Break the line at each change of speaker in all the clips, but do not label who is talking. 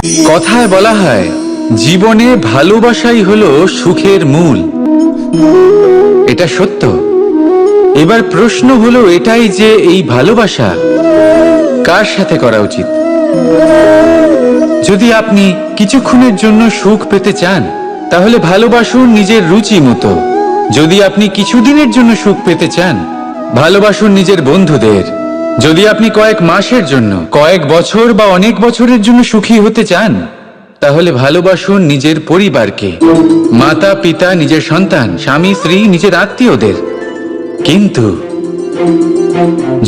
কথায় বলা হয় জীবনে ভালোবাসাই হলো সুখের মূল। এটা সত্য। এবার প্রশ্ন হলো এটাই যে এই ভালোবাসা কার সাথে করা উচিত। যদি আপনি কিছুক্ষণের জন্য সুখ পেতে চান তাহলে ভালোবাসুন নিজের রুচি মতো। যদি আপনি কিছুদিনের জন্য সুখ পেতে চান ভালোবাসুন নিজের বন্ধুদের। যদি আপনি কয়েক মাসের জন্য, কয়েক বছর বা অনেক বছরের জন্য সুখী হতে চান তাহলে ভালোবাসুন নিজের পরিবারকে, মাতা পিতা, নিজের সন্তান, স্বামী স্ত্রী, নিজের আত্মীয়দের। কিন্তু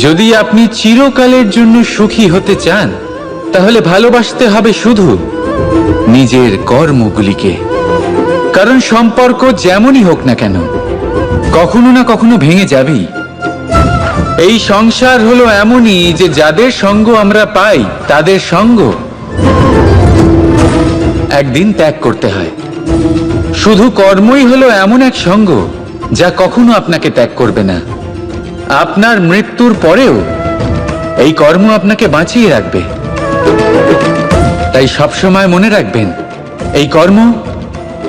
যদি আপনি চিরকালের জন্য সুখী হতে চান তাহলে ভালোবাসতে হবে শুধু নিজের কর্মগুলিকে। কারণ সম্পর্ক যেমনই হোক না কেন কখনো না কখনো ভেঙে যাবেই। এই সংসার হলো এমনই যে যাদের সঙ্গ আমরা পাই তাদের সঙ্গ একদিন ত্যাগ করতে হয়। শুধু কর্মই হলো এমন এক সঙ্গ যা কখনো আপনাকে ত্যাগ করবে না। আপনার মৃত্যুর পরেও এই কর্ম আপনাকে বাঁচিয়ে রাখবে। তাই সবসময় মনে রাখবেন, এই কর্ম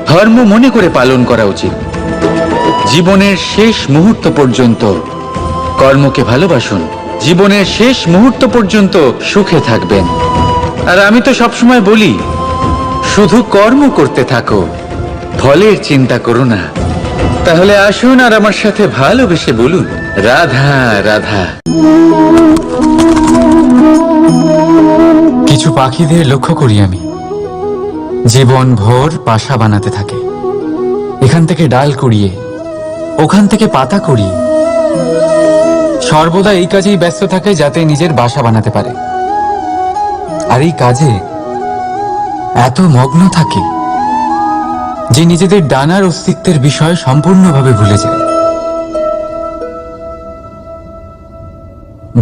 ধর্ম মনে করে পালন করা উচিত। জীবনের শেষ মুহূর্ত পর্যন্ত কর্মকে ভালোবাসুন। জীবনের শেষ মুহূর্ত পর্যন্ত সুখে থাকবেন। আর আমি তো সবসময় বলি, শুধু কর্ম করতে থাকো, ফলের চিন্তা করো না। তাহলে আসুন আর আমার সাথে ভালোবেসে বলুন, রাধা রাধা। কিছু পাখিদের লক্ষ্য করি আমি, জীবন ভোর বাসা বানাতে থাকে। এখান থেকে ডাল কুড়িয়ে, ওখান থেকে পাতা কুড়িয়ে, সর্বদা এই কাজেই ব্যস্ত থাকে যাতে নিজের বাসা বানাতে পারে। আর এই কাজে এত মগ্ন থাকে যে নিজেদের ডানার অস্তিত্বের বিষয় সম্পূর্ণভাবে ভুলে যায়।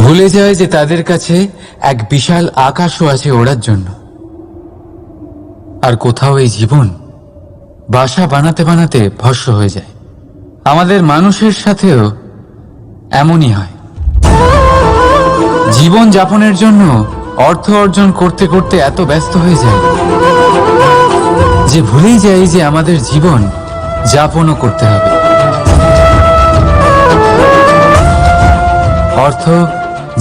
ভুলে যায় যে তাদের কাছে এক বিশাল আকাশও আছে ওড়ার জন্য। আর কোথাও এই জীবন বাসা বানাতে বানাতে ভস্ম হয়ে যায়। আমাদের মানুষের সাথেও এমনই হয়। জীবন যাপনের জন্য অর্থ অর্জন করতে করতে এত ব্যস্ত হয়ে যায় যে ভুলেই যাই যে আমাদের জীবন যাপনও করতে হবে। অর্থ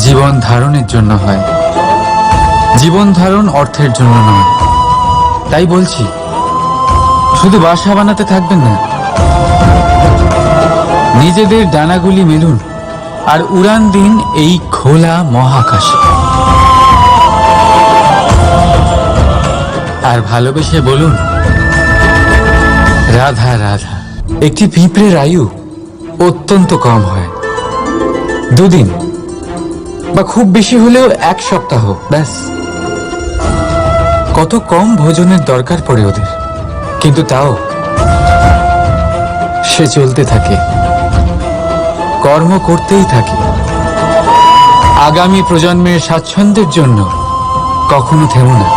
জীবন ধারণের জন্য হয়, জীবন ধারণ অর্থের জন্য নয়। তাই বলছি, শুধু বাসা বানাতে থাকবেন না, নিজেদের ডানাগুলি মেলুন আর উড়ান দিন এই খোলা মহাকাশে। আর ভালোবেসে বলুন, রাধা রাধা। একটি পিঁপড়ের আয়ু অত্যন্ত কম হয়, 2 দিন বা খুব বেশি হলেও 1 সপ্তাহ, ব্যাস। কত কম ভোজনের দরকার পড়ে ওদের, কিন্তু তাও সে চলতে থাকে, কর্ম করতেই থাকে। আগামী প্রজন্মের স্বাচ্ছন্দ্যের জন্য কখনো থেমো না,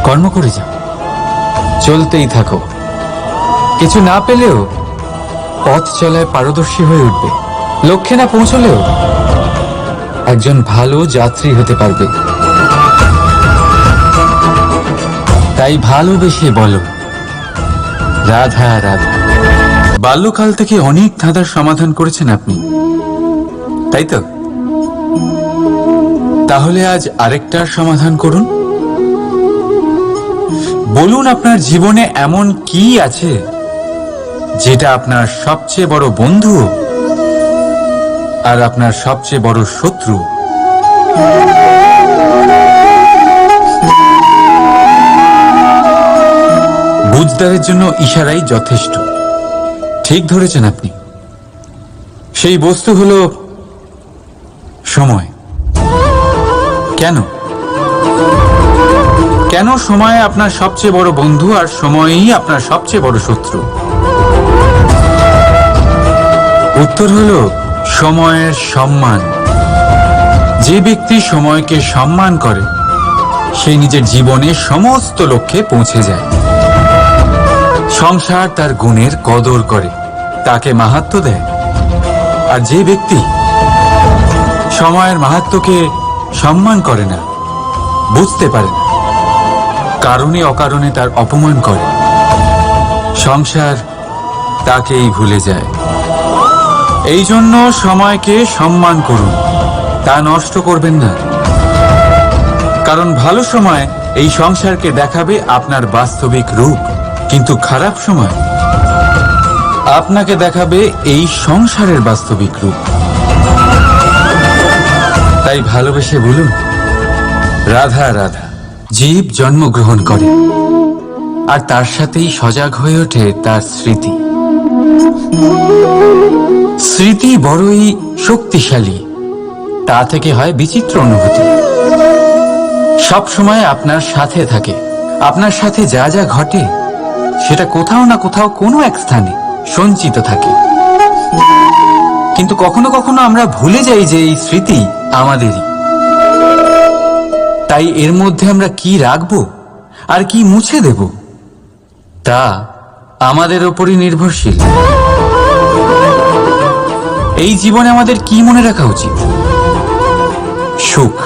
কর্ম করে যাও, চলতেই থাকো। কিছু না পেলেও পথ চলায় পারদর্শী হয়ে উঠবে। লক্ষ্যে না পৌঁছলেও একজন ভালো যাত্রী হতে পারবে। তাই ভালোবেসে বলো, রাধা রাধা। বাল্যকাল থেকে অনেক ধাঁধার সমাধান করেছেন আপনি, তাই তো? তাহলে আজ আরেকটার সমাধান করুন। বলুন, আপনার জীবনে এমন কি আছে যেটা আপনার সবচেয়ে বড় বন্ধু আর আপনার সবচেয়ে বড় শত্রু? বুঝদারের জন্য ইশারাই যথেষ্ট। ঠিক ধরেছেন আপনি। সেই বস্তু হলো সময়। কেন কেন সময় আপনার সবচেয়ে বড় বন্ধু আর সময়ই আপনার সবচেয়ে বড় শত্রু? উত্তর হলো সময়ের সম্মান। যে ব্যক্তি সময়কে সম্মান করে সে নিজের জীবনে সমস্ত লক্ষ্যে পৌঁছে যায়। সংসার তার গুণের কদর করে, তাকে মাহাত্ম্য দেয়। আর যে ব্যক্তি সময়ের মাহাত্ম্যকে সম্মান করে না, বুঝতে পারে না, কারণে অকারণে তার অপমান করে, সংসার তাকেই ভুলে যায়। এই জন্য সময়কে সম্মান করুন, তা নষ্ট করবেন না। কারণ ভালো সময় এই সংসারকে দেখাবে আপনার বাস্তবিক রূপ, কিন্তু খারাপ সময় আপনাকে দেখাবে এই সংসারের বাস্তবিক রূপ। তাই ভালোবেসে বলুন, রাধা রাধা। জীব জন্মগ্রহণ করে, আর তার সাথেই সজাগ হয়ে ওঠে তার স্মৃতি। স্মৃতি বড়ই শক্তিশালী, তা থেকে হয় বিচিত্র অনুভূতি। সব সময় আপনার সাথে থাকে, আপনার সাথে যা যা ঘটে সেটা কোথাও না কোথাও কোনো এক স্থানে সঞ্চিত থাকে। কিন্তু কখনো কখনো আমরা ভুলে যাই যে এই স্মৃতি আমাদেরই। তাই এর মধ্যে আমরা কি রাখবো আর কি মুছে দেব তা আমাদের ওপরই নির্ভরশীল। এই জীবনে আমাদের কি মনে রাখা উচিত? সুখ,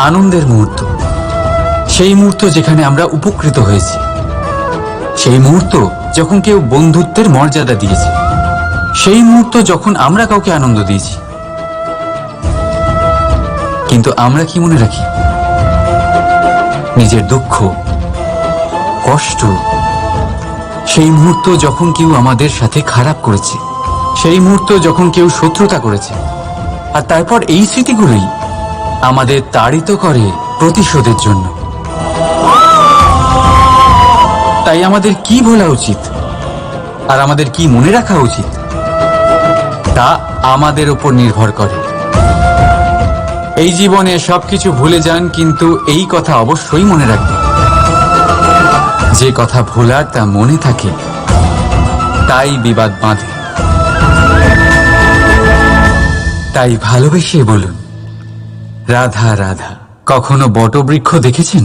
আনন্দের মুহূর্ত, সেই মুহূর্ত যেখানে আমরা উপকৃত হয়েছি, সেই মুহূর্ত যখন কেউ বন্ধুত্বের মর্যাদা দিয়েছে, সেই মুহূর্ত যখন আমরা কাউকে আনন্দ দিয়েছি। কিন্তু আমরা কি মনে রাখি? নিজের দুঃখ, কষ্ট, সেই মুহূর্ত যখন কেউ আমাদের সাথে খারাপ করেছে, সেই মুহূর্ত যখন কেউ শত্রুতা করেছে। আর তারপর এই স্মৃতিগুলোই আমাদের তাড়িত করে প্রতিশোধের জন্য। তাই আমাদের কি ভোলা উচিত আর আমাদের কি মনে রাখা উচিত তা আমাদের উপর নির্ভর করে। এই জীবনে সবকিছু ভুলে যান, কিন্তু এই কথা অবশ্যই মনে রাখবেন, যে কথা ভোলার তা মনে থাকে তাই বিবাদ বাঁধে। তাই ভালোবেসে বলুন, রাধা রাধা। কখনো বটবৃক্ষ দেখেছেন?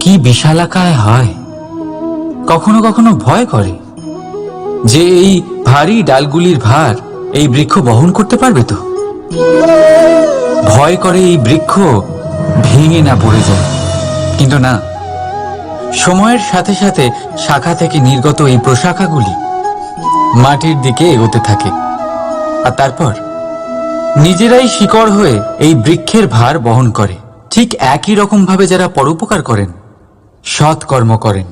কি বিশালাকায় হয়। কখনো কখনো ভয় করে যে এই ভারী ডালগুলির ভার এই বৃক্ষ বহন করতে পারবে তো। ভয় করে এই বৃক্ষ ভেঙে না পড়ে যায়। কিন্তু না, সময়ের সাথে সাথে শাখা থেকে নির্গত এই প্রশাখাগুলি মাটির দিকে এগোতে থাকে, আর তারপর নিজেরাই শিকড় হয়ে এই বৃক্ষের ভার বহন করে। ঠিক একই রকম ভাবে যারা পরোপকার করেন, সৎ কর্ম করেন,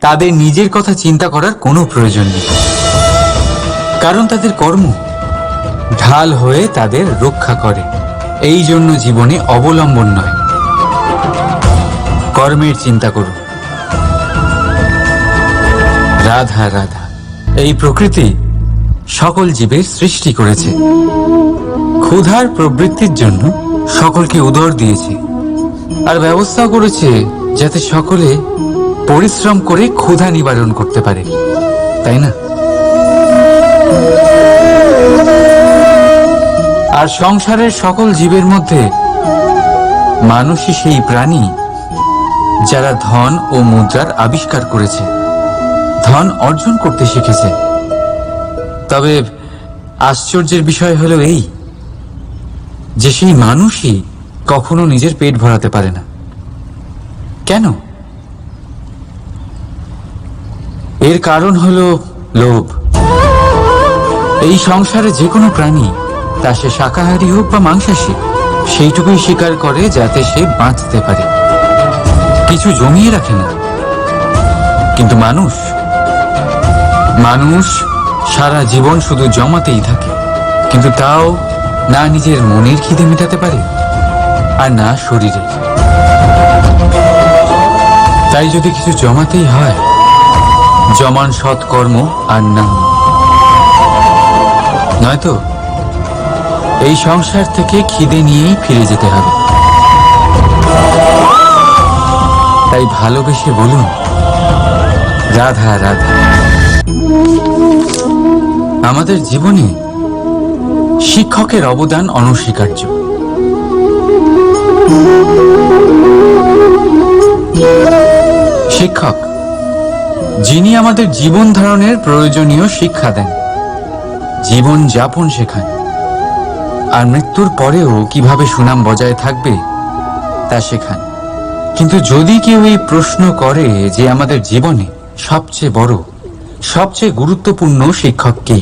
তাদের নিজের কথা চিন্তা করার কোনো প্রয়োজন নেই, কারণ তাদের কর্ম ঢাল হয়ে তাদের রক্ষা করে। এই জন্য জীবনে অবলম্বন নয়, কর্মের চিন্তা করুন। রাধা রাধা। এই প্রকৃতি সকল জীবের সৃষ্টি করেছে, ক্ষুধার প্রবৃত্তির জন্য সকলকে উদর দিয়েছে, আর ব্যবস্থা করেছে যাতে সকলে পরিশ্রম করে ক্ষুধা নিবারণ করতে পারে, তাই না? আর সংসারের সকল জীবের মধ্যে মানুষই সেই প্রাণী যারা ধন ও মুদ্রার আবিষ্কার করেছে, ধন অর্জন করতে শিখেছে। তবে আশ্চর্যের বিষয় হলো এই যে সেই মানুষই কখনো নিজের পেট ভরাতে পারে না। কেন? এর কারণ হলো লোভ। এই সংসারে যে কোনো প্রাণী, তা সে শাকাহারী হোক বা মাংসাশী, সেইটুকুই স্বীকার করে যাতে সে বাঁচতে পারে, কিছু জমিয়ে রাখে না। কিন্তু মানুষ সারা জীবন শুধু জমাতেই থাকে, কিন্তু তাও না নিজের মনের খিদে মেটাতে পারে আর না শরীরের। তাই যদি কিছু জমাতেই হয়, জমান সৎকর্ম আর নাম, নয়তো এই সংসার থেকে খিদে নিয়েই ফিরে যেতে হবে। তাই ভালোবেসে বলুন, রাধা রাধা। আমাদের জীবনে শিক্ষকের অবদান অনস্বীকার্য। শিক্ষক যিনি আমাদের জীবন ধারণের প্রয়োজনীয় শিক্ষা দেন, জীবন যাপন শেখান, আর মৃত্যুর পরেও কিভাবে সুনাম বজায় থাকবে তা শেখান। কিন্তু যদি কেউ এই প্রশ্ন করে যে আমাদের জীবনে সবচেয়ে বড়, সবচেয়ে গুরুত্বপূর্ণ শিক্ষক কে,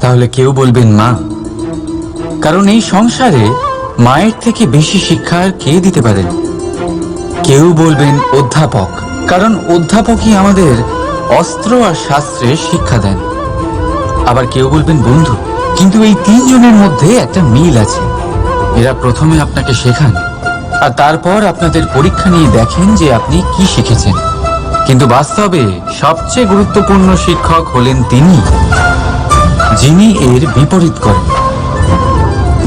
তাহলে কেউ বলবেন মা। কারণ এই সংসারে মায়ের থেকে বেশি শিক্ষা আর কে দিতে পারেন। কেউ বলবেন অধ্যাপক, কারণ অধ্যাপকই আমাদের অস্ত্র আর শাস্ত্রে শিক্ষা দেন। আবার কেউ বলবেন বন্ধু। কিন্তু এই তিনজনের মধ্যে একটা মিল আছে। এরা প্রথমে আপনাকে শেখান আর তারপর আপনাদের পরীক্ষা নিয়ে দেখেন যে আপনি কি শিখেছেন। কিন্তু বাস্তবে সবচেয়ে গুরুত্বপূর্ণ শিক্ষক হলেন তিনি, যিনি এর বিপরীত করেন,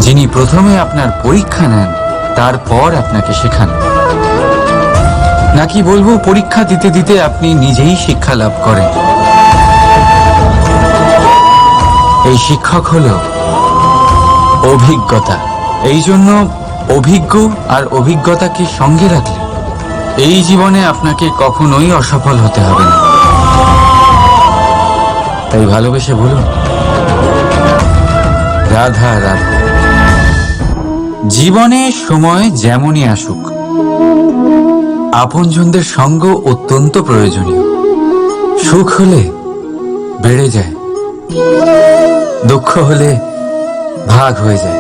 যিনি প্রথমে আপনার পরীক্ষা নেন, তারপর আপনাকে শেখান। নাকি বলবো পরীক্ষা দিতে দিতে আপনি নিজেই শিক্ষা লাভ করেন। এই শিক্ষক হলো অভিজ্ঞতা। এই জন্য অভিজ্ঞ আর অভিজ্ঞতাকে সঙ্গে রাখলে এই জীবনে আপনাকে কখনোই অসফল হতে হবে না। তাই ভালোবেসে বলুন রাধা রাধা। জীবনে সময় যেমনই আসুক, আপনজনদের সঙ্গ অত্যন্ত প্রয়োজনীয়। সুখ হলে বেড়ে যায়, দুঃখ হলে ভাগ হয়ে যায়।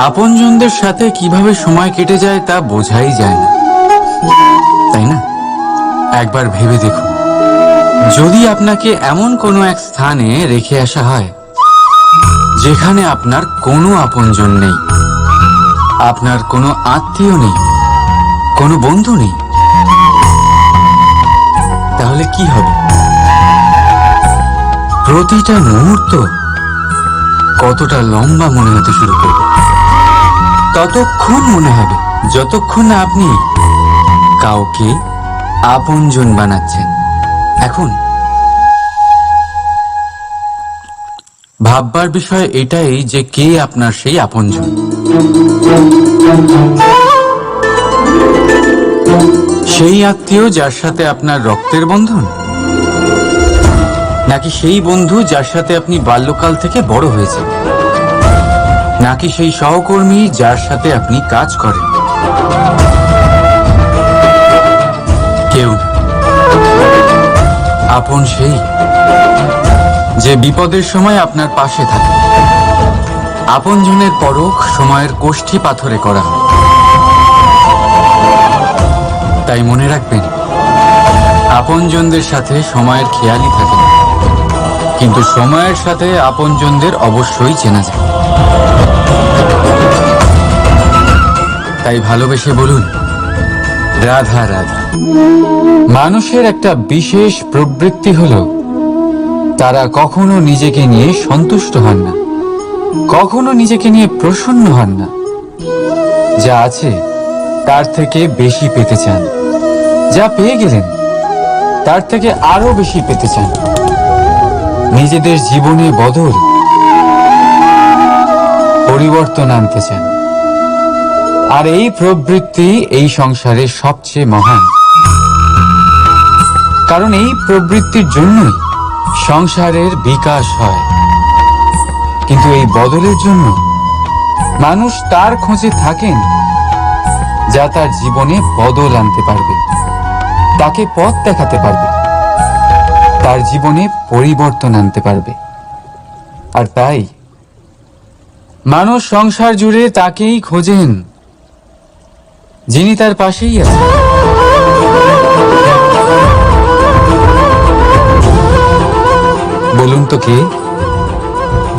আপনজনদের সাথে কিভাবে সময় কেটে যায় তা বোঝাই যায় না, তাই না? একবার ভেবে দেখুন, যদি আপনাকে এমন কোনো এক স্থানে রেখে আসা হয় যেখানে আপনার কোনো আপনজন নেই, আপনার কোনো আত্মীয় নেই, কোনো বন্ধু নেই, তাহলে কি হবে? প্রতিটা মুহূর্ত কতটা লম্বা মনে হতে শুরু করবে। ততক্ষণ মনে হবে যতক্ষণ না আপনি কাউকে আপনজন বানাচ্ছেন। এখন ভাববার বিষয় এটাই যে কে আপনার সেই আপনজন। সেই আত্মীয় যার সাথে আপনার রক্তের বন্ধন, নাকি সেই বন্ধু যার সাথে আপনি বাল্যকাল থেকে বড় হয়েছেন, নাকি সেই সহকর্মী যার সাথে আপনি কাজ করেন? কেউ না। আপন সেই যে বিপদের সময় আপনার পাশে থাকে। আপনজনের পরখ সময়ের কোষ্ঠী পাথরে করা হয়। তাই মনে রাখবেন, আপনজনদের সাথে সময়ের খেয়ালই থাকে না, কিন্তু সময়ের সাথে আপনজনদের অবশ্যই চেনা যায়। তাই ভালোবেসে বলুন রাধা রাধা। মানুষের একটা বিশেষ প্রবৃত্তি হলো তারা কখনো নিজেকে নিয়ে সন্তুষ্ট হন না, কখনো নিজেকে নিয়ে প্রসন্ন হন না। যা আছে তার থেকে বেশি পেতে চান, যা পেয়ে গেলেন তার থেকে আরো বেশি পেতে চান। নিজেদের জীবনে বদল, পরিবর্তন আনতে চান। আর এই প্রবৃত্তি এই সংসারের সবচেয়ে মহান, কারণ এই প্রবৃত্তির জন্যই সংসারের বিকাশ হয়। কিন্তু এই বদলের জন্য মানুষ তার খোঁজে থাকেন যা তার জীবনে বদল আনতে পারবে, তাকে পথ দেখাতে পারবে, তার জীবনে পরিবর্তন আনতে পারবে। আর তাই মানুষ সংসার জুড়ে তাকেই খোঁজেন যিনি তার পাশেই আছেন। বলুন তো কে?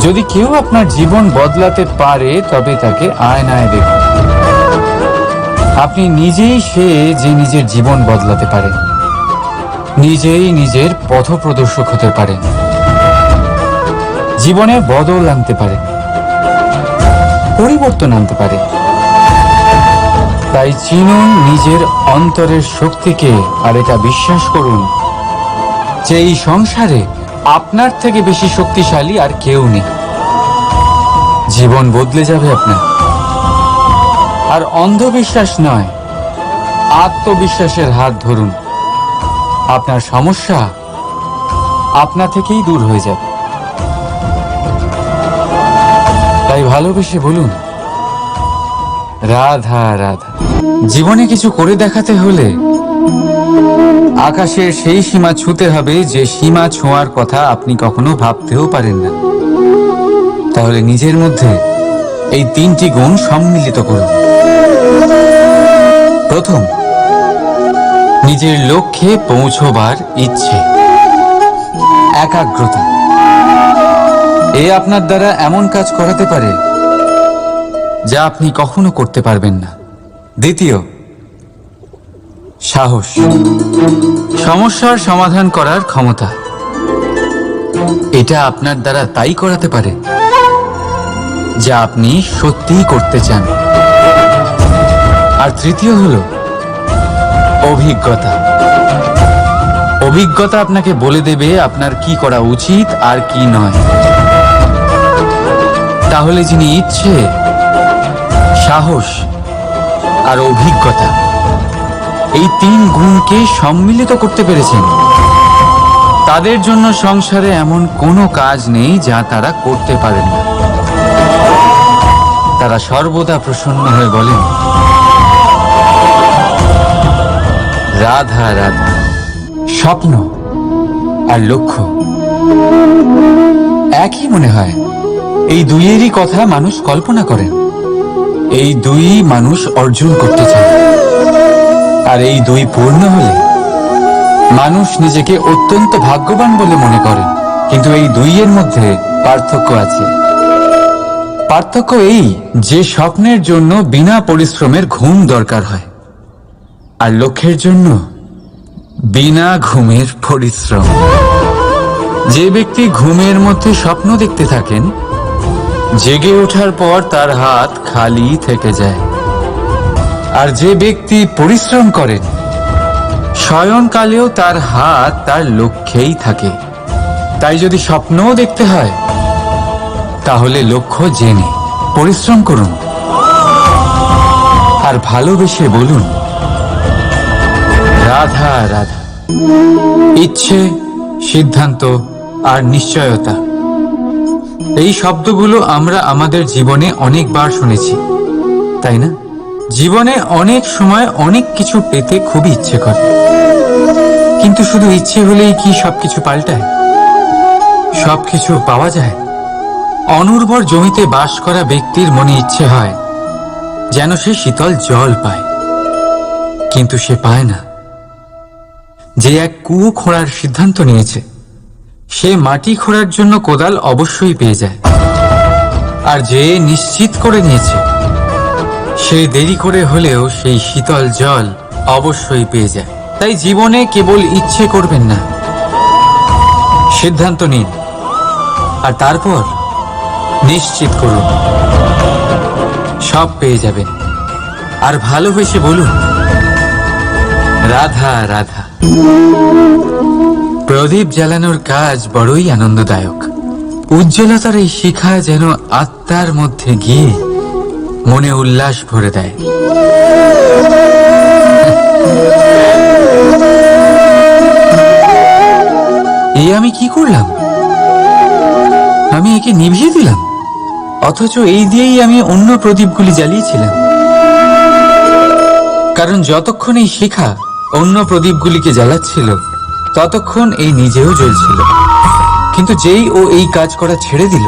যদি কেউ আপনার জীবন বদলাতে পারে তবে তাকে আয়নায় দেখুন। আপনি নিজেই সে যে নিজের জীবন বদলাতে পারেন, নিজেই নিজের পথপ্রদর্শক হতে পারেন, জীবনে বদল আনতে পারেন, পরিবর্তন আনতে পারেন। তাই চিনুন নিজের অন্তরের শক্তিকে, আর এটা বিশ্বাস করুন যে এই সংসারে আপনার থেকে বেশি শক্তিশালী আর কেউ নেই। জীবন বদলে যাবে আপনার। আর অন্ধবিশ্বাস নয়, আত্মবিশ্বাসের হাত ধরুন। আপনার সমস্যা আপনা থেকেই দূর হয়ে যাবে। তাই ভালোবেসে বলুন রাধা রাধা। জীবনে কিছু করে দেখাতে হলে আকাশের সেই সীমা ছুঁতে হবে যে সীমা ছোঁয়ার কথা আপনি কখনো ভাবতেও পারেন না। তাহলে নিজের মধ্যে এই তিনটি গুণ সম্মিলিত করুন। প্রথম, নিজের লক্ষ্যে পৌঁছবার ইচ্ছে, একাগ্রতা। এ আপনার দ্বারা এমন কাজ করাতে পারে যা আপনি কখনো করতে পারবেন না। দ্বিতীয়, সাহস, সমস্যার সমাধান করার ক্ষমতা। এটা আপনার দ্বারা তাই করাতে পারে যা আপনি সত্যিই করতে চান। আর তৃতীয় হলো অভিজ্ঞতা। অভিজ্ঞতা আপনাকে বলে দেবে আপনার কি করা উচিত আর কি নয়। তাহলে যিনি ইচ্ছে, সাহস আর অভিজ্ঞতা, এই তিন গুণকে সম্মিলিত করতে পেরেছেন, তাদের জন্য সংসারে এমন কোনো কাজ নেই যা তারা করতে পারেন না। তারা সর্বদা প্রসন্ন হয়ে বলেন, রাধা রাধা। স্বপ্ন আর লক্ষ্য একই মনে হয়। এই দুইয়েরই কথা মানুষ কল্পনা করেন। এই দুই মানুষ অর্জন করতে চান। আর এই দুই পূর্ণ হলে মানুষ নিজেকে অত্যন্ত ভাগ্যবান বলে মনে করেন। কিন্তু এই দুইয়ের মধ্যে পার্থক্য আছে। পার্থক্য এই যে স্বপ্নের জন্য বিনা পরিশ্রমের ঘুম দরকার হয়, আর লক্ষ্যের জন্য বিনা ঘুমের পরিশ্রম। যে ব্যক্তি ঘুমের মধ্যে স্বপ্ন দেখতে থাকেন, জেগে ওঠার পর তার হাত খালি থেকে যায়। আর যে ব্যক্তি পরিশ্রম করেন, শয়নকালেও তার হাত তার লক্ষ্যেই থাকে। তাই যদি স্বপ্নও দেখতে হয়, তাহলে লক্ষ্য জেনে পরিশ্রম করুন আর ভালোবেসে বলুন, রাধা রাধা। ইচ্ছে, সিদ্ধান্ত আর নিশ্চয়তা, এই শব্দগুলো আমরা আমাদের জীবনে অনেকবার শুনেছি, তাই না? জীবনে অনেক সময় অনেক কিছু পেতে খুবই ইচ্ছে করে, কিন্তু শুধু ইচ্ছে হলেই কি সবকিছু পাল্টায়? সবকিছু পাওয়া যায়? অনুর্বর জমিতে বাস করা ব্যক্তির মনে ইচ্ছে হয় যেন সে শীতল জল পায়, কিন্তু সে পায় না। যে এক কুয়ো খোঁড়ার সিদ্ধান্ত নিয়েছে, সে মাটি খোঁড়ার জন্য কোদাল অবশ্যই পেয়ে যায়। আর যে নিশ্চিত করে নিয়েছে, সে দেরি করে হলেও সেই শীতল জল অবশ্যই পেয়ে যায়। তাই জীবনে কেবল ইচ্ছে করবেন না, সিদ্ধান্ত নিন আর তারপর নিশ্চিত করুন, সব পেয়ে যাবেন। আর ভালোবেসে বলুন, রাধা রাধা। প্রদীপ জ্বালানোর কাজ বড়ই আনন্দদায়ক। উজ্জ্বলতার এই শিখা যেন আত্মার মধ্যে গিয়ে মনে উল্লাস ভরে দেয়। এই আমি কি করলাম? আমি একে নিভিয়ে দিলাম, অথচ এই দিয়েই আমি অন্য প্রদীপগুলি জ্বালিয়েছিলাম। কারণ যতক্ষণ এই শিখা অন্য প্রদীপগুলিকে জ্বালাচ্ছিল, ততক্ষণ এই নিজেও জ্বলছিল। কিন্তু যেই ও এই কাজ করা ছেড়ে দিল,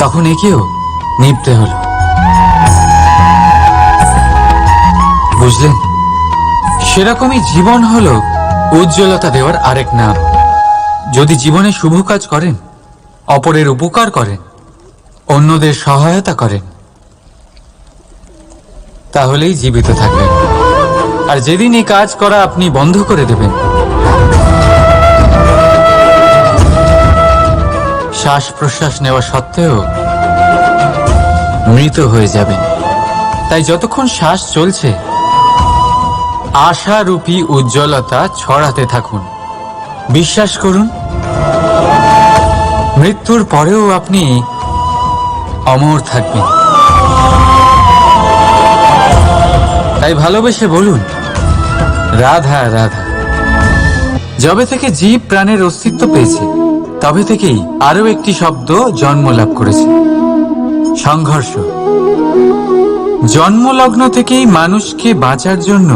তখন একেও নিভতে হলো। বুঝলেন? সেরকমই জীবন হলো উজ্জ্বলতা দেওয়ার আরেক নাম। যদি জীবনে শুভ কাজ করেন, অপরের উপকার করেন, অন্যদের সহায়তা করেন, তাহলেই জীবিত থাকবেন। আর যেদিন এই কাজ করা আপনি বন্ধ করে দেবেন, শ্বাস প্রশ্বাস নেওয়া সত্ত্বেও মৃত হয়ে যাবেন। তাই যতক্ষণ শ্বাস চলছে, আশারূপী উজ্জ্বলতা ছড়াতে থাকুন। বিশ্বাস করুন, মৃত্যুর পরেও আপনি অমর থাকবেন। তাই ভালোবেসে বলুন, রাধা রাধা। যবে থেকে জীব প্রাণের অস্তিত্ব পেয়েছে, তবে থেকেই আরো একটি শব্দ জন্ম লাভ করেছে, সংঘর্ষ। জন্মলগ্ন থেকেই মানুষকে বাঁচার জন্য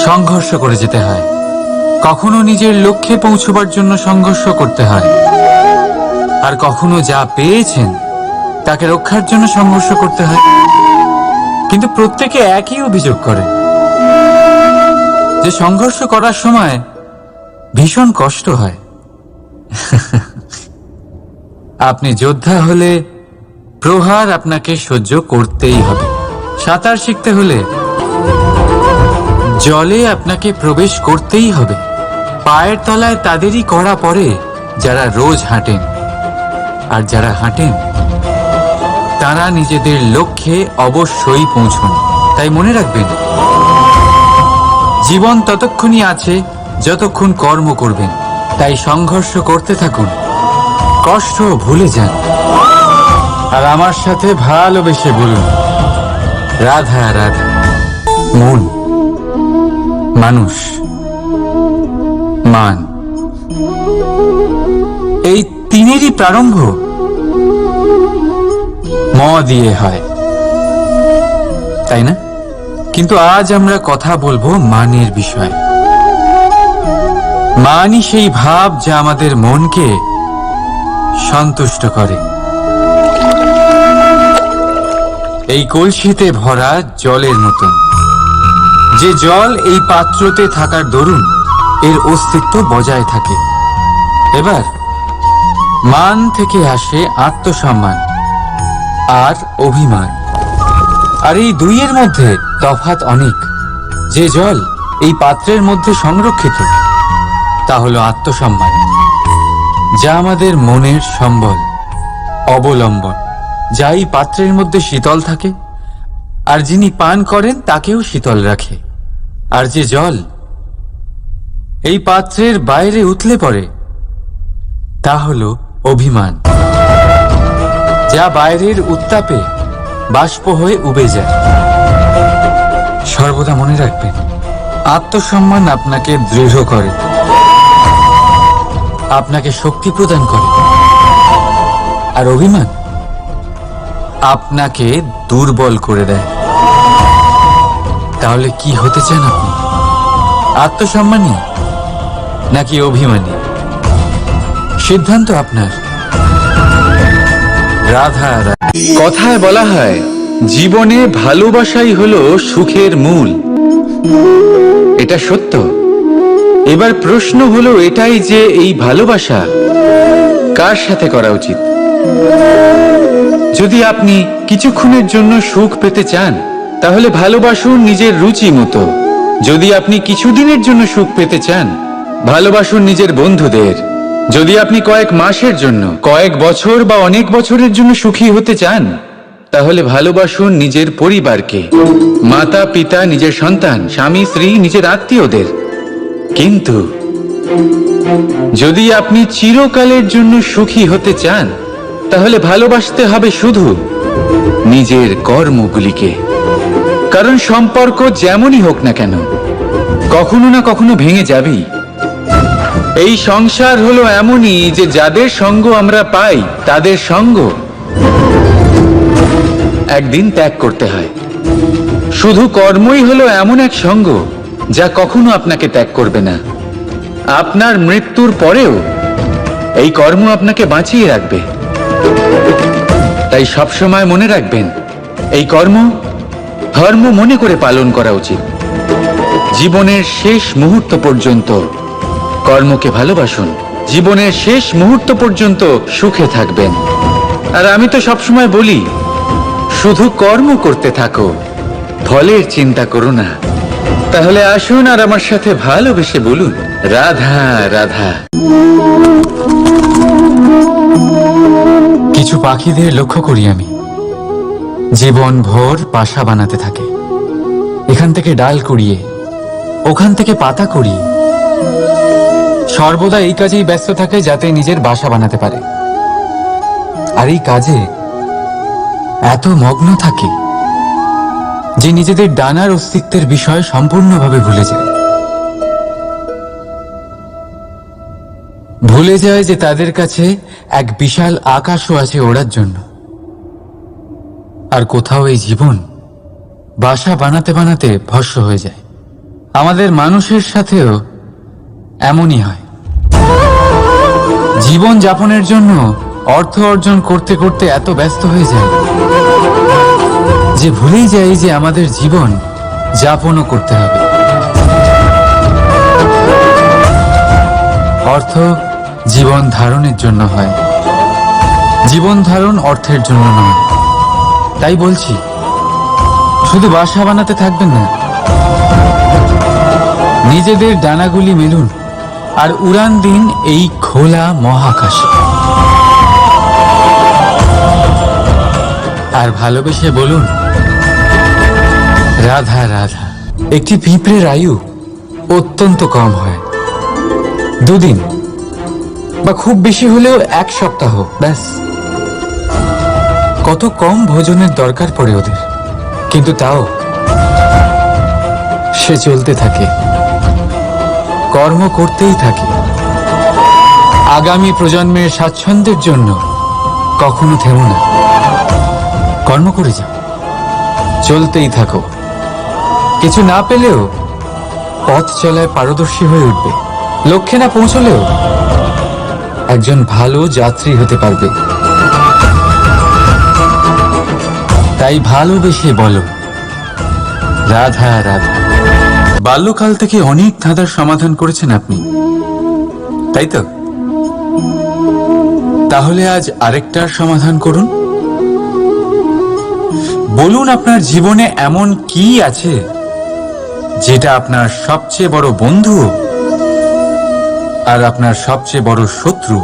সংঘর্ষ করে যেতে হয়। কখনো নিজের লক্ষ্যে পৌঁছবার জন্য সংঘর্ষ করতে হয়, আর কখনো যা পেয়েছেন তাকে রক্ষার জন্য সংঘর্ষ করতে হয়। কিন্তু প্রত্যেকে একই অভিযোগ করে যে সংঘর্ষ করার সময় ভীষণ কষ্ট হয়। আপনি যোদ্ধা হলে প্রহার আপনাকে সহ্য করতেই হবে। সাঁতার শিখতে হলে জলে আপনাকে প্রবেশ করতেই হবে। পায়ের তলায় তাদেরই কড়া পড়ে যারা রোজ হাঁটেন, আর যারা হাঁটেন তারা নিজেদের লক্ষ্যে অবশ্যই পৌঁছন। তাই মনে রাখবেন, জীবন ততক্ষণই আছে যতক্ষণ কর্ম করবেন। তাই সংঘর্ষ করতে থাকুন, কষ্ট ভুলে যান, আর আমার সাথে ভালোবেসে বলুন, রাধা রাধা। মন, মানুষ, মান, এই তিনেরই প্রারম্ভ ম দিয়ে হয়, তাই না? কিন্তু আজ আমরা কথা বলবো মানের বিষয়ে। মানই সেই ভাব যা আমাদের মনকে সন্তুষ্ট করে। এই কলসিতে ভরা জলের মতন, যে জল এই পাত্রতে থাকার দরুন এর অস্তিত্ব বজায় থাকে। এবার মান থেকে আসে আত্মসম্মান আর অভিমান, আর এই দুইয়ের মধ্যে তফাৎ অনেক। যে জল এই পাত্রের মধ্যে সংরক্ষিত তা হলো আত্মসম্মান, যা আমাদের মনের সম্বল, অবলম্বন, যা এই পাত্রের মধ্যে শীতল থাকে আর যিনি পান করেন তাকেও শীতল রাখে। আর যে জল এই পাত্রের বাইরে উতলে পড়ে তা হলো অভিমান, যা বাইরের উত্তাপে বাষ্প হয়ে উবে যায়। সর্বদা মনে রাখবেন, আত্মসম্মান আপনাকে দৃঢ় করে, আপনাকে শক্তি প্রদান করে, আর অভিমান আপনাকে দুর্বল করে দেয়। তাহলে কি হতে চান আপনি? আত্মসম্মানী নাকি অভিমানী? সিদ্ধান্ত আপনার। রাধা রাধা। কথায় বলা হয়, জীবনে ভালোবাসাই হলো সুখের মূল। এটা সত্য। এবার প্রশ্ন হলো এটাই যে এই ভালোবাসা কার সাথে করা উচিত। যদি আপনি কিছুক্ষণের জন্য সুখ পেতে চান, তাহলে ভালোবাসুন নিজের রুচি মতো। যদি আপনি কিছুদিনের জন্য সুখ পেতে চান, ভালোবাসুন নিজের বন্ধুদের। যদি আপনি কয়েক মাসের জন্য, কয়েক বছর বা অনেক বছরের জন্য সুখী হতে চান, তাহলে ভালোবাসুন নিজের পরিবারকে, মাতা পিতা, নিজের সন্তান, স্বামী স্ত্রী, নিজের আত্মীয়দের। কিন্তু যদি আপনি চিরকালের জন্য সুখী হতে চান, তাহলে ভালোবাসতে হবে শুধু নিজের কর্মগুলিকে। কারণ সম্পর্ক যেমনই হোক না কেন, কখনো না কখনো ভেঙে যাবেই। এই সংসার হলো এমনই যে যাদের সঙ্গ আমরা পাই, তাদের সঙ্গ একদিন ত্যাগ করতে হয়। শুধু কর্মই হলো এমন এক সঙ্গ যা কখনো আপনাকে ত্যাগ করবে না। আপনার মৃত্যুর পরেও এই কর্ম আপনাকে বাঁচিয়ে রাখবে। তাই সবসময় মনে রাখবেন, এই ধর্ম মনে করে পালন করা উচিত। জীবনের শেষ মুহূর্ত পর্যন্ত কর্মকে ভালোবাসুন। জীবনের শেষ মুহূর্ত পর্যন্ত সুখে থাকবেন। আর আমি তো সবসময় বলি, শুধু কর্ম করতে থাকো, ফলের চিন্তা করো না। তাহলে আসুন আর আমার সাথে ভালোবেসে বলুন, রাধা রাধা। কিছু পাখিদের লক্ষ্য করি আমি, জীবন ভোর বাসা বানাতে থাকে। এখান থেকে ডাল কুড়িয়ে, ওখান থেকে পাতা কুড়িয়ে, সর্বদা এই কাজেই ব্যস্ত থাকে যাতে নিজের বাসা বানাতে পারে। আর এই কাজে এত মগ্ন থাকে যে নিজেদের ডানার অস্তিত্বের বিষয় সম্পূর্ণভাবে ভুলে যায়। ভুলে যায় যে তাদের কাছে এক বিশাল আকাশও আছে ওড়ার জন্য। আর কোথাও এই জীবন বাসা বানাতে বানাতে ভস্ম হয়ে যায়। আমাদের মানুষের সাথেও এমনই হয়। জীবন যাপনের জন্য অর্থ অর্জন করতে করতে এত ব্যস্ত হয়ে যায় যে ভুলেই যাই যে আমাদের জীবন যাপনও করতে হবে। অর্থ জীবন ধারণের জন্য হয়, জীবন ধারণ অর্থের জন্য নয়। তাই বলছি, শুধু বাসা বানাতে থাকবেন না, নিজেদের ডানাগুলি মেলুন আর উড়ান দিন এই খোলা মহাকাশে। আর ভালোবেসে বলুন, রাধা রাধা। একটি পিঁপড়ের আয়ু অত্যন্ত কম হয়, 2 দিন বা খুব বেশি হলেও 1 সপ্তাহ, ব্যাস। কত কম ভোজনের দরকার পড়ে ওদের, কিন্তু তাও সে চলতে থাকে, কর্ম করতেই থাকে। আগামী প্রজন্মের স্বাচ্ছন্দ্যের জন্য কখনো থেমো না, কর্ম করে যাও, চলতেই থাকো। কিছু না পেলেও পথ চলায় পারদর্শী হয়ে উঠবে, লক্ষ্যে না পৌঁছলেও একজন ভালো যাত্রী হতে পারবে। তাই ভালোবেসে বলো, রাধা রাধা। বাল্যকাল থেকে অনেক ধাঁধার সমাধান করেছেন আপনি, তাই তো? তাহলে আজ আরেকটার সমাধান করুন। বলুন, আপনার জীবনে এমন কি আছে যেটা আপনার সবচেয়ে বড় বন্ধু আর আপনার সবচেয়ে বড় শত্রু?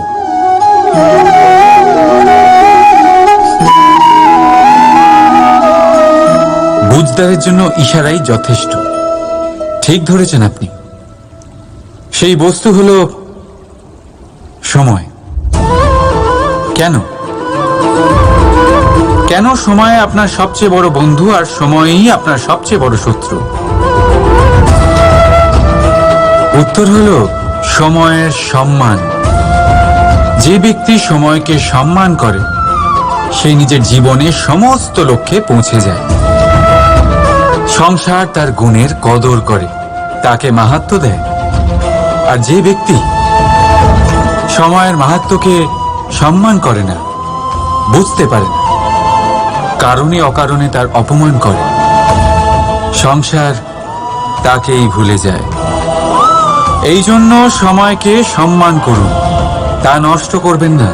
বুঝদারের জন্য ইশারাই যথেষ্ট। ঠিক ধরেছেন আপনি। সেই বস্তু হলো সময়। কেন কেন সময় আপনার সবচেয়ে বড় বন্ধু আর সময়ই আপনার সবচেয়ে বড় শত্রু? উত্তর হলো সময়ের সম্মান। যে ব্যক্তি সময়কে সম্মান করে সে নিজের জীবনে সমস্ত লক্ষ্যে পৌঁছে যায়। সংসার তার গুণের কদর করে, তাকে মাহাত্ম্য দেয়। আর যে ব্যক্তি সময়ের মাহাত্ম্যকে সম্মান করে না, বুঝতে পারে না, কারণে অকারণে তার অপমান করে, সংসার তাকেই ভুলে যায়। এই জন্য সময়কে সম্মান করুন, তা নষ্ট করবেন না।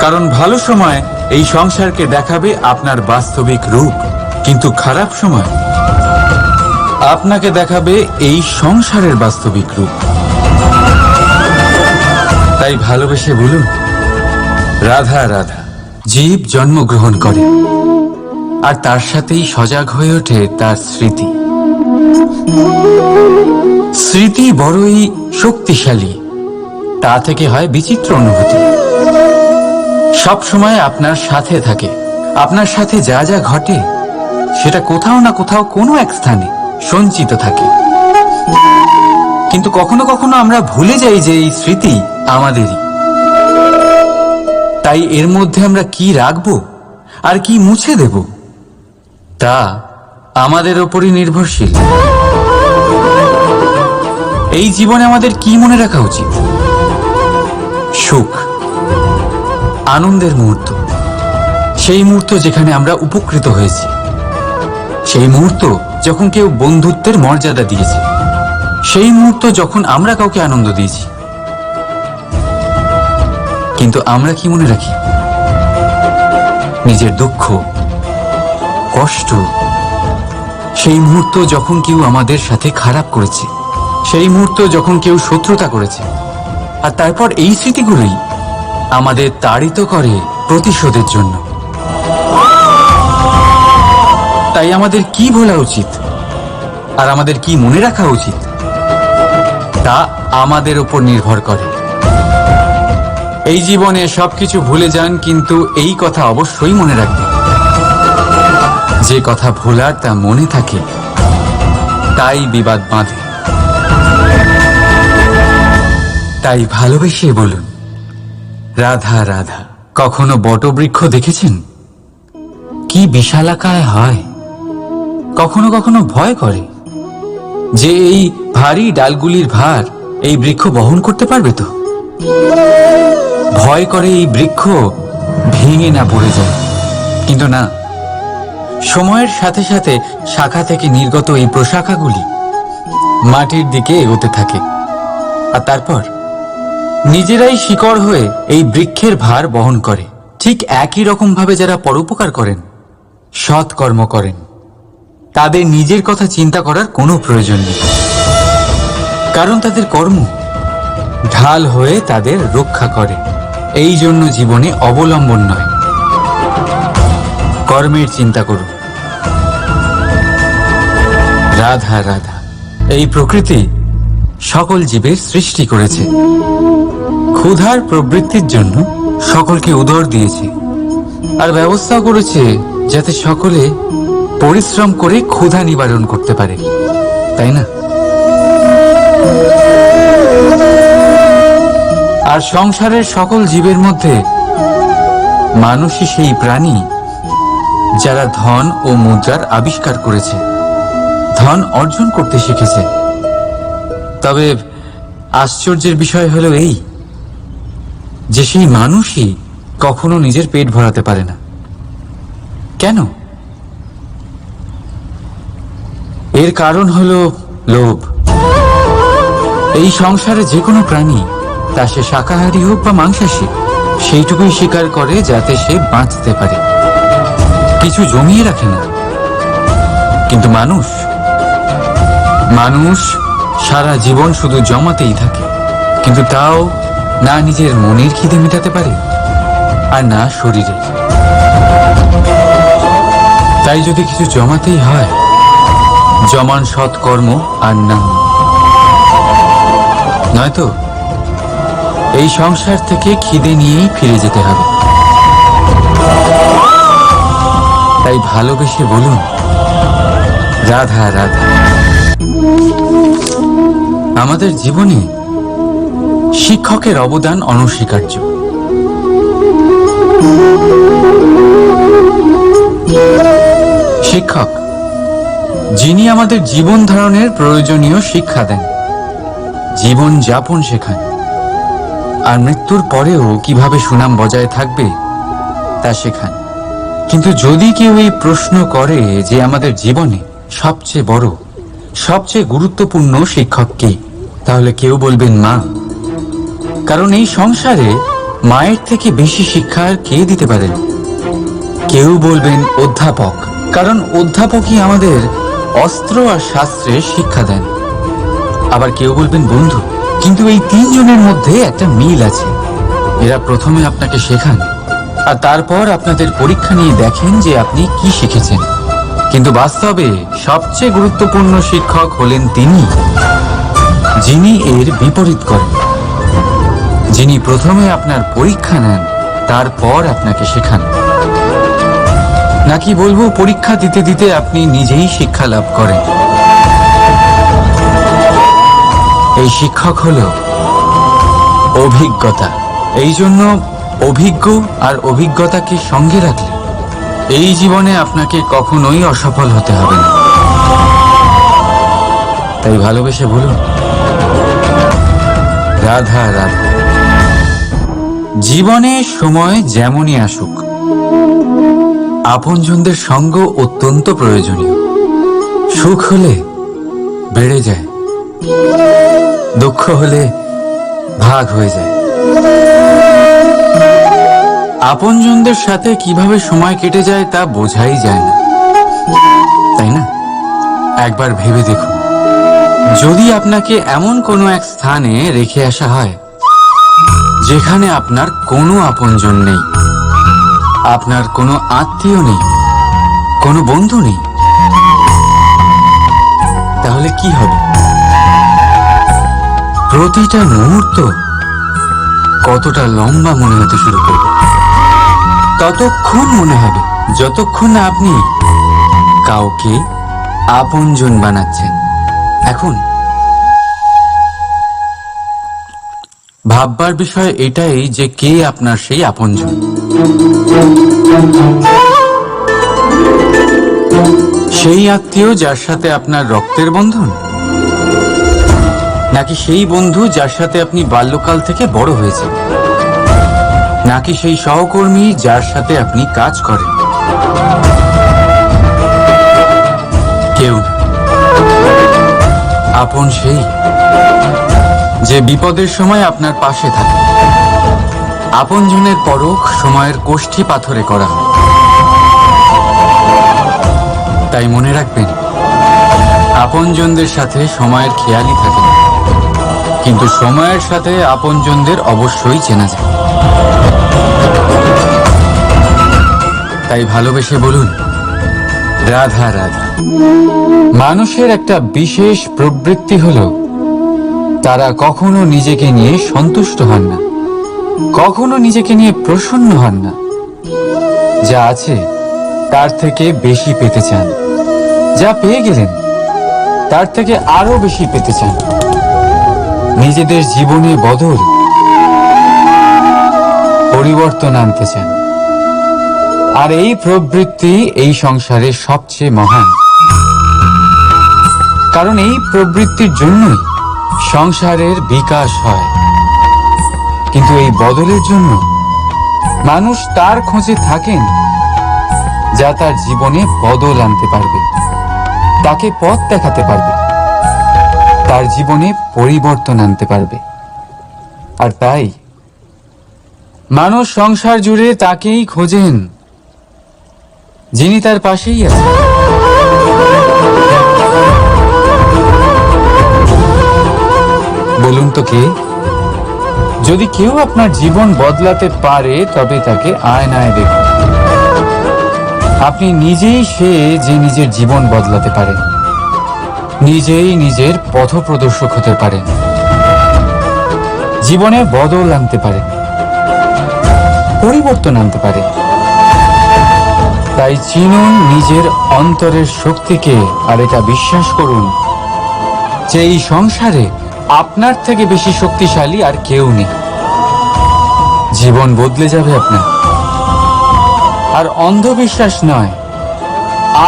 কারণ ভালো সময় এই সংসারকে দেখাবে আপনার বাস্তবিক রূপ, কিন্তু খারাপ সময় আপনাকে দেখাবে এই সংসারের বাস্তবিক রূপ। তাই ভালোবেসে বলুন, রাধা রাধা। জীব জন্মগ্রহণ করে আর তার সাথেই সজাগ হয়ে ওঠে তার স্মৃতি। স্মৃতি বড়ই শক্তিশালী, তা থেকে হয় বিচিত্র অনুভূতি। সব সময় আপনার সাথে থাকে, আপনার সাথে যা যা ঘটে সেটা কোথাও না কোথাও কোনো এক স্থানে সঞ্চিত থাকে। কিন্তু কখনো কখনো আমরা ভুলে যাই যে এই স্মৃতি আমাদেরই। তাই এর মধ্যে আমরা কি রাখবো আর কি মুছে দেব তা আমাদের ওপরই নির্ভরশীল। এই জীবনে আমাদের কি মনে রাখা উচিত? সুখ, আনন্দের মুহূর্ত, সেই মুহূর্ত যেখানে আমরা উপকৃত হয়েছি, সেই মুহূর্ত যখন কেউ বন্ধুত্বের মর্যাদা দিয়েছে, সেই মুহূর্ত যখন আমরা কাউকে আনন্দ দিয়েছি। কিন্তু আমরা কি মনে রাখি? নিজের দুঃখ, কষ্ট, সেই মুহূর্ত যখন কেউ আমাদের সাথে খারাপ করেছে, সেই মুহূর্ত যখন কেউ শত্রুতা করেছে। আর তারপর এই স্মৃতিগুলোই আমাদের তাড়িত করে প্রতিশোধের জন্য। তাই আমাদের কি ভোলা উচিত আর আমাদের কি মনে রাখা উচিত তা আমাদের উপর নির্ভর করে। এই জীবনে সবকিছু ভুলে যান, কিন্তু এই কথা অবশ্যই মনে রাখবেন, যে কথা ভোলার তা মনে থাকে তাই বিবাদ বাঁধে। তাই ভালোবেসে বলুন, রাধা রাধা। কখনো বটবৃক্ষ দেখেছেন? কি বিশালাকায় হয়, কখনো কখনো ভয় করে যে এই ভারী ডালগুলির ভার এই বৃক্ষ বহন করতে পারবে তো। ভয় করে এই বৃক্ষ ভেঙে না পড়ে যায়। কিন্তু না, সময়ের সাথে সাথে শাখা থেকে নির্গত এই প্রশাখাগুলি মাটির দিকে এগোতে থাকে, আর তারপর নিজেরাই শিকড় হয়ে এই বৃক্ষের ভার বহন করে। ঠিক একই রকম ভাবে যারা পরোপকার করেন, সৎ কর্ম করেন, তাদের নিজের কথা চিন্তা করার কোনো প্রয়োজন নেই, কারণ তাদের কর্ম ঢাল হয়ে তাদের রক্ষা করে। এই জন্য জীবনে অবলম্বন নয়, কর্মের চিন্তা করুন। রাধা রাধা। এই প্রকৃতি সকল জীবের সৃষ্টি করেছে, ক্ষুধার প্রবৃত্তির জন্য সকলকে উদর দিয়েছে, আর ব্যবস্থা করেছে যাতে সকলে পরিশ্রম করে ক্ষুধা নিবারণ করতে পারে, তাই না? আর সংসারের সকল জীবের মধ্যে মানুষই সেই প্রাণী যারা ধন ও মুদ্রার আবিষ্কার করেছে, ধন অর্জন করতে শিখেছে। তবে আশ্চর্যের বিষয় হলো এই যে সেই মানুষই কখনো নিজের পেট ভরাতে পারে না। কেন? এর কারণ হলো লোভ। এই সংসারে যে কোনো প্রাণী, তা সে শাকাহারী হোক বা মাংসাশী, সেইটুকুই স্বীকার করে যাতে সে বাঁচতে পারে, কিছু জমিয়ে রাখে না। কিন্তু মানুষ সারা জীবন শুধু জমাতেই থাকে, কিন্তু তাও না নিজের মনের খিদে মেটাতে পারে আর না শরীরের। তাই যদি কিছু জমাতেই হয়, জমান সৎকর্ম আর নাম, নয়তো এই সংসার থেকে খিদে নিয়েই ফিরে যেতে হবে। তাই ভালোবেসে বলুন রাধা রাধা। আমাদের জীবনে শিক্ষকের অবদান অনস্বীকার্য। শিক্ষক যিনি আমাদের জীবন ধারণের প্রয়োজনীয় শিক্ষা দেন, জীবন যাপন শেখান, আর মৃত্যুর পরেও কিভাবে সুনাম বজায় থাকবে তা শেখান। কিন্তু যদি কেউ এই প্রশ্ন করে যে আমাদের জীবনে সবচেয়ে বড়, সবচেয়ে গুরুত্বপূর্ণ শিক্ষক কে, তাহলে কেউ বলবেন মা। কারণ এই সংসারে মায়ের থেকে বেশি শিক্ষা আর কে দিতে পারেন। কেউ বলবেন অধ্যাপক, কারণ অধ্যাপকই আমাদের অস্ত্র আর শাস্ত্রের শিক্ষা দেন। আবার কেউ বলবেন বন্ধু। কিন্তু এই তিনজনের মধ্যে একটা মিল আছে। এরা প্রথমে আপনাকে শেখান, আর তারপর আপনাদের পরীক্ষা নিয়ে দেখেন যে আপনি কি শিখেছেন। কিন্তু বাস্তবে সবচেয়ে গুরুত্বপূর্ণ শিক্ষক হলেন তিনি, যিনি এর বিপরীত করেন, যিনি প্রথমে আপনার পরীক্ষা নেন, তারপর আপনাকে শেখান। নাকি বলবো পরীক্ষা দিতে দিতে আপনি নিজেই শিক্ষা লাভ করেন। এই শিক্ষক হলো অভিজ্ঞতা। এই জন্য অভিজ্ঞ আর অভিজ্ঞতাকে সঙ্গে রাখলে এই জীবনে আপনাকে কখনোই অসফল হতে হবে না। তাই ভালোবেসে বলুন রাধা রাধা। জীবনে সময় যেমনই আসুক, আপনজনদের সঙ্গ অত্যন্ত প্রয়োজনীয়। সুখ হলে বেড়ে যায়, দুঃখ হলে ভাগ হয়ে যায়। আপনজনদের সাথে কিভাবে সময় কেটে যায় তা বোঝাই যায় না, তাই না? একবার ভেবে দেখুন, যদি আপনাকে এমন কোনো এক স্থানে রেখে আসা হয় যেখানে আপনার কোনো আপনজন নেই, আপনার কোনো আত্মীয় নেই, কোনো বন্ধু নেই, তাহলে কি হবে? প্রতিটা মুহূর্ত কতটা লম্বা মনে হতে শুরু করবে। ততক্ষণ মনে হবে যতক্ষণ না আপনি কাউকে আপনজন বানাচ্ছেন। এখন ভাববার বিষয় এটাই যে কে আপনার সেই আপনজন। সেই আত্মীয় যার সাথে আপনার রক্তের বন্ধন, নাকি সেই বন্ধু যার সাথে আপনি বাল্যকাল থেকে বড় হয়েছেন, নাকি সেই সহকর্মী যার সাথে আপনি কাজ করেন? কেউ না। আপন সেই যে বিপদের সময় আপনার পাশে থাকে। আপনজনের পরখ সময়ের কোষ্ঠী পাথরে করা হয়। তাই মনে রাখবেন, আপনজনদের সাথে সময়ের খেয়ালই থাকে না, কিন্তু সময়ের সাথে আপনজনদের অবশ্যই চেনা যায়। তাই ভালোবেসে বলুন, রাধা রাধা। মানুষের একটা বিশেষ প্রবৃত্তি হলো, তারা কখনো নিজেকে নিয়ে সন্তুষ্ট হন না, কখনো নিজেকে নিয়ে প্রসন্ন হন না। যা আছে তার থেকে বেশি পেতে চান, যা পেয়ে গেলেন তার থেকে আরো বেশি পেতে চান। নিজেদের জীবনে বদল, পরিবর্তন আনতে চান। আর এই প্রবৃত্তি এই সংসারের সবচেয়ে মহান, কারণ এই প্রবৃত্তির জন্যই সংসারের বিকাশ হয়। কিন্তু এই বদলের জন্য মানুষ তার খোঁজে থাকেন যা তার জীবনে বদল আনতে পারবে, তাকে পথ দেখাতে পারবে, তার জীবনে পরিবর্তন আনতে পারবে। আর তাই মানুষ সংসার জুড়ে তাকেই খোঁজেন যিনি তার পাশেই আছেন। বলুন তো কে? যদি কেউ আপনার জীবন বদলাতে পারে তবে তাকে আয়নায় দেখুন। আপনি নিজেই সে যে নিজের জীবন বদলাতে পারেন, নিজেই নিজের পথপ্রদর্শক হতে পারেন, জীবনে বদল আনতে পারেন, পরিবর্তন আনতে পারেন। তাই চিনুন নিজের অন্তরের শক্তিকে, আর এটা বিশ্বাস করুন যে এই সংসারে আপনার থেকে বেশি শক্তিশালী আর কেউ নেই। জীবন বদলে যাবে আপনার। আর অন্ধবিশ্বাস নয়,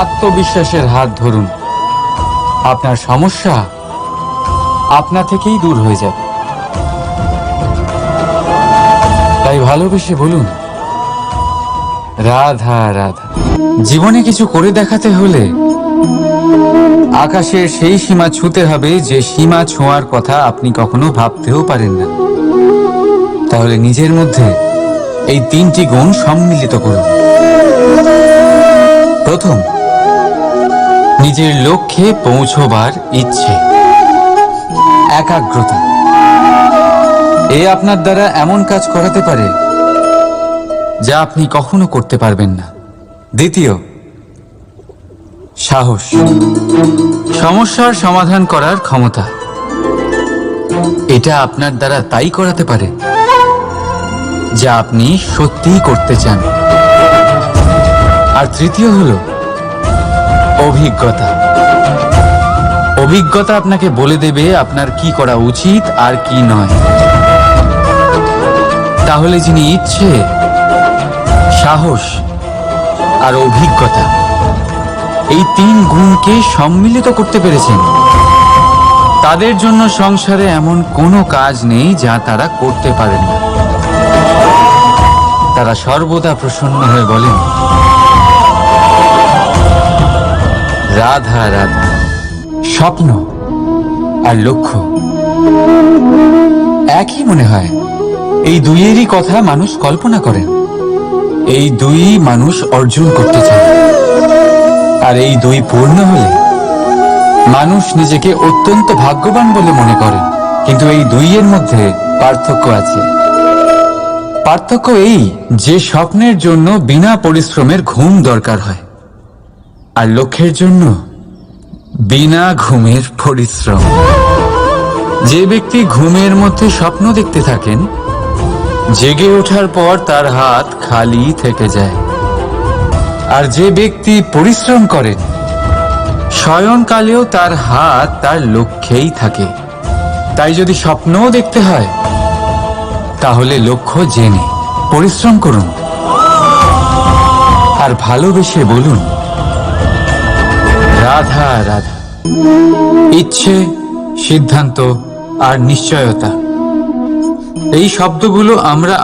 আত্মবিশ্বাসের হাত ধরুন। আপনার সমস্যা আপনা থেকেই দূর হয়ে যাবে। তাই ভালোবেসে বলুন, রাধা রাধা। জীবনে কিছু করে দেখাতে হলে আকাশের সেই সীমা ছুঁতে হবে যে সীমা ছোঁয়ার কথা আপনি কখনো ভাবতেও পারেন না। তাহলে নিজের মধ্যে এই তিনটি গুণ সম্মিলিত করুন। প্রথম, নিজের লক্ষ্যে পৌঁছবার ইচ্ছে, একাগ্রতা। এ আপনার দ্বারা এমন কাজ করাতে পারে যা আপনি কখনো করতে পারবেন না। দ্বিতীয়, সাহস, সমস্যার সমাধান করার ক্ষমতা। এটা আপনার দ্বারা তাই করাতে পারে যা আপনি সত্যিই করতে চান। আর তৃতীয় হলো অভিজ্ঞতা। অভিজ্ঞতা আপনাকে বলে দেবে আপনার কি করা উচিত আর কি নয়। তাহলে যিনি ইচ্ছে, সাহস আর অভিজ্ঞতা, এই তিন গুণকে সম্মিলিত করতে পেরেছেন, তাদের জন্য সংসারে এমন কোনো কাজ নেই যা তারা করতে পারেন না। তারা সর্বদা প্রসন্ন হয়ে বলেন, রাধা রাধা। স্বপ্ন আর লক্ষ্য একই মনে হয়। এই দুইয়েরই কথা মানুষ কল্পনা করেন, এই দুই মানুষ অর্জন করতে চায়। আর এই দুই পূর্ণ হলে মানুষ নিজেকে অত্যন্ত ভাগ্যবান বলে মনে করেন। কিন্তু এই দুইয়ের মধ্যে পার্থক্য আছে। পার্থক্য এই যে স্বপ্নের জন্য বিনা পরিশ্রমের ঘুম দরকার হয়, আর লক্ষ্যের জন্য বিনা ঘুমের পরিশ্রম। যে ব্যক্তি ঘুমের মধ্যে স্বপ্ন দেখতে থাকেন, জেগে ওঠার পর তার হাত খালি থেকে যায়। আর যে ব্যক্তি পরিশ্রম করেন, শয়নকালেও তার হাত তার লক্ষ্যেই থাকে। তাই যদি স্বপ্নও দেখতে হয়, তাহলে লক্ষ্য জেনে পরিশ্রম করুন। আর ভালোবেসে বলুন, রাধা রাধা। ইচ্ছে, সিদ্ধান্ত আর নিশ্চয়তা, এই শব্দগুলো আমরা